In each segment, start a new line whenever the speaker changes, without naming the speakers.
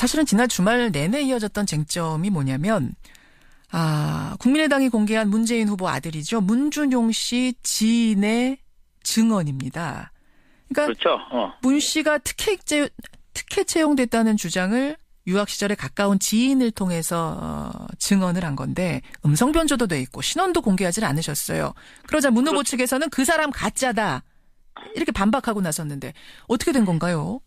사실은 지난 주말 내내 이어졌던 쟁점이 뭐냐면 국민의당이 공개한 문재인 후보 아들이죠. 문준용 씨 지인의 증언입니다. 그러니까
그렇죠.
문 씨가 특혜 채용됐다는 주장을 유학 시절에 가까운 지인을 통해서 증언을 한 건데 음성 변조도 돼 있고 신원도 공개하지 않으셨어요. 그러자 문 후보 측에서는 그 사람 가짜다 이렇게 반박하고 나섰는데 어떻게 된 건가요?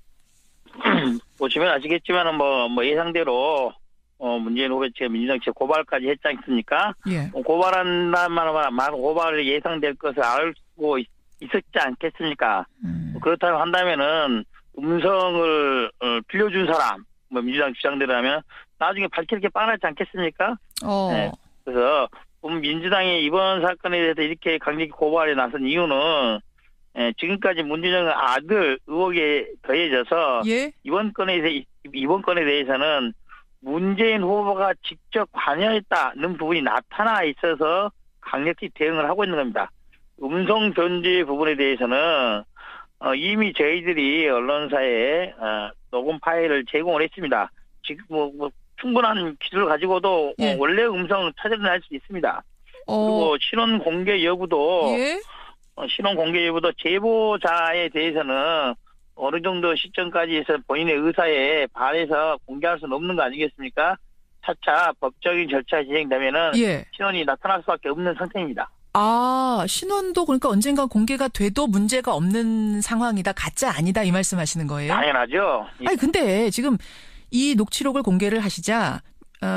보시면 아시겠지만은 뭐 예상대로 문재인 후보 측 민주당 측 고발까지 했지 않습니까?
예.
고발한다는 말은 고발이 예상될 것을 알고 있었지 않겠습니까? 그렇다고 한다면은 음성을 빌려준 사람, 민주당 주장대로라면 나중에 밝힐 게 뻔하지 않겠습니까? 네. 그래서 민주당이 이번 사건에 대해서 이렇게 강력히 고발에 나선 이유는 지금까지 문준용 아들 의혹에 더해져서
예?
이번 건에 대해서는 문재인 후보가 직접 관여했다는 부분이 나타나 있어서 강력히 대응을 하고 있는 겁니다. 음성 변제 부분에 대해서는 이미 저희들이 언론사에 녹음 파일을 제공을 했습니다. 지금 충분한 기술을 가지고도
예.
원래 음성을 찾아낼 수 있습니다. 그리고 신원 공개 여부도
예?
신원 공개 여부도 제보자에 대해서는 어느 정도 시점까지 해서 본인의 의사에 반해서 공개할 수는 없는 거 아니겠습니까? 차차 법적인 절차 진행되면은
예.
신원이 나타날 수밖에 없는 상태입니다.
신원도 그러니까 언젠가 공개가 돼도 문제가 없는 상황이다. 가짜 아니다 이 말씀하시는 거예요?
당연하죠.
아니 근데 지금 이 녹취록을 공개를 하시자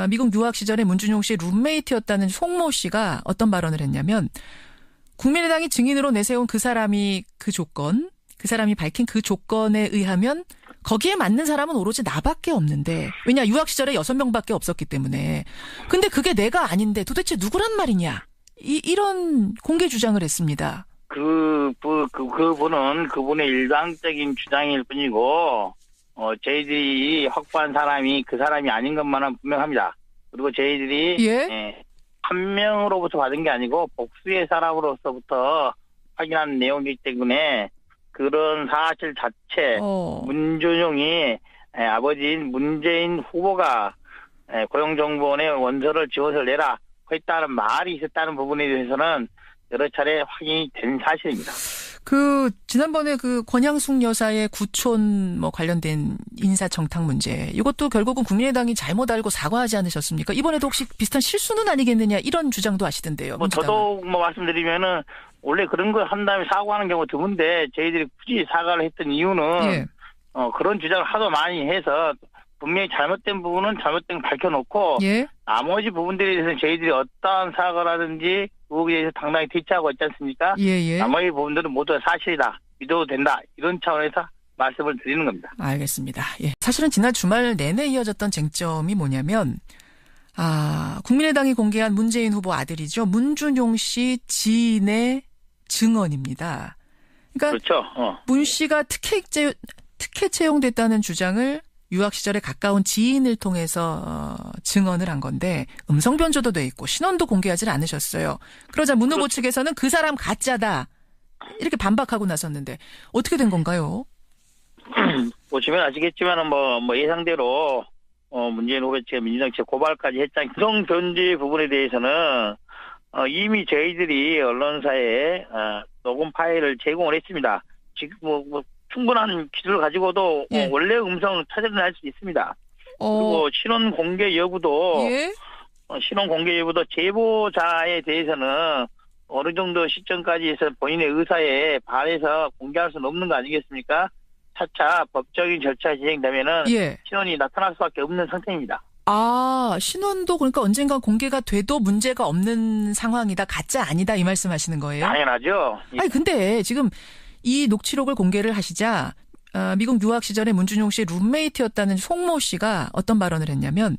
미국 유학 시절에 문준용 씨의 룸메이트였다는 송모 씨가 어떤 발언을 했냐면 국민의당이 증인으로 내세운 그 사람이 밝힌 그 조건에 의하면 거기에 맞는 사람은 오로지 나밖에 없는데 왜냐 유학 시절에 6명밖에 없었기 때문에 근데 그게 내가 아닌데 도대체 누구란 말이냐 이런 공개 주장을 했습니다.
그분은 그분의 일방적인 주장일 뿐이고 저희들이 확보한 사람이 그 사람이 아닌 것만은 분명합니다. 그리고 저희들이 한 명으로부터 받은 게 아니고 복수의 사람으로서부터 확인한 내용이기 때문에 그런 사실 자체 문준용이 아버지인 문재인 후보가 고용정보원에 원서를 지원서를 내라 했다는 말이 있었다는 부분에 대해서는 여러 차례 확인이 된 사실입니다.
지난번에 권양숙 여사의 구촌 관련된 인사청탁 문제 이것도 결국은 국민의당이 잘못 알고 사과하지 않으셨습니까? 이번에도 혹시 비슷한 실수는 아니겠느냐 이런 주장도 하시던데요.
저도 말씀드리면은 원래 그런 거 한 다음에 사과하는 경우 드문데 저희들이 굳이 사과를 했던 이유는 그런 주장을 하도 많이 해서 분명히 잘못된 부분은 잘못된 걸 밝혀놓고 나머지 부분들에 대해서는 저희들이 어떠한 사과라든지 의혹에 대해서 당당히 대처하고 있지 않습니까? 나머지 부분들은 모두 사실이다. 믿어도 된다. 이런 차원에서 말씀을 드리는 겁니다.
알겠습니다. 예. 사실은 지난 주말 내내 이어졌던 쟁점이 뭐냐면 국민의당이 공개한 문재인 후보 아들이죠. 문준용 씨 지인의 증언입니다. 그러니까
그렇죠.
문 씨가 특혜 채용됐다는 주장을 유학 시절에 가까운 지인을 통해서 증언을 한 건데 음성 변조도 돼 있고 신원도 공개하지 않으셨어요. 그러자 문 후보 측에서는 그 사람 가짜다 이렇게 반박하고 나섰는데 어떻게 된 건가요?
보시면 아시겠지만은 뭐 예상대로 문재인 후보 측 민주당 측 고발까지 했지 않습니까? 음성 변제 부분에 대해서는 이미 저희들이 언론사에 녹음 파일을 제공을 했습니다. 지금 충분한 기술을 가지고도 원래 음성을 찾아낼 수 있습니다. 그리고 신원 공개 여부도 제보자에 대해서는 어느 정도 시점까지 해서 본인의 의사에 반해서 공개할 수는 없는 거 아니겠습니까? 차차 법적인 절차 진행되면은 신원이 나타날 수밖에 없는 상태입니다.
신원도 그러니까 언젠가 공개가 돼도 문제가 없는 상황이다. 가짜 아니다 이 말씀하시는 거예요?
당연하죠.
아니 근데 지금 이 녹취록을 공개를 하시자 미국 유학 시절에 문준용 씨의 룸메이트였다는 송모 씨가 어떤 발언을 했냐면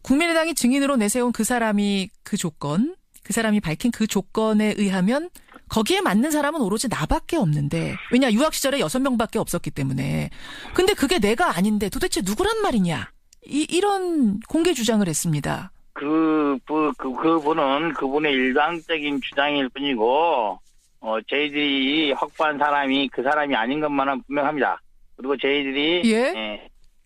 국민의당이 증인으로 내세운 그 사람이 밝힌 그 조건에 의하면 거기에 맞는 사람은 오로지 나밖에 없는데 왜냐 유학 시절에 6명밖에 없었기 때문에 근데 그게 내가 아닌데 도대체 누구란 말이냐 이런 공개 주장을 했습니다.
그분은 그분의 일방적인 주장일 뿐이고 저희들이 확보한 사람이 그 사람이 아닌 것만은 분명합니다. 그리고 저희들이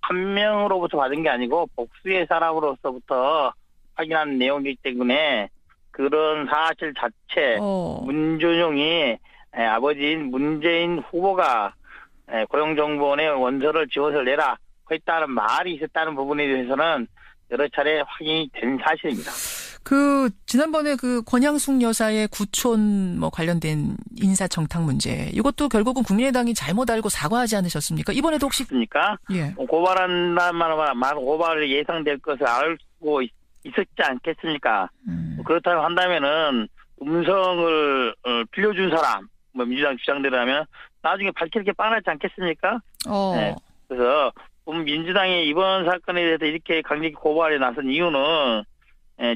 한 명으로부터 받은 게 아니고 복수의 사람으로서부터 확인한 내용이기 때문에 그런 사실 자체 문준용이 아버지인 문재인 후보가 고용정보원에 원서를 지원서를 내라 했다는 말이 있었다는 부분에 대해서는 여러 차례 확인이 된 사실입니다.
지난번에 권양숙 여사의 구촌 관련된 인사청탁 문제, 이것도 결국은 국민의당이 잘못 알고 사과하지 않으셨습니까? 이번에도 혹시
그렇습니까?
예.
고발한다만 고발이 예상될 것을 알고 있었지 않겠습니까? 그렇다고 한다면은 음성을 빌려준 사람, 민주당 주장대로 하면 나중에 밝힐 게 뻔하지 않겠습니까? 네. 그래서 민주당이 이번 사건에 대해서 이렇게 강력히 고발에 나선 이유는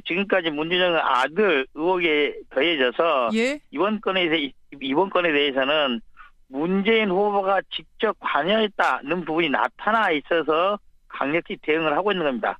지금까지 문준용 아들 의혹에 더해져서
예?
이번 건에 대해서는 문재인 후보가 직접 관여했다는 부분이 나타나 있어서 강력히 대응을 하고 있는 겁니다.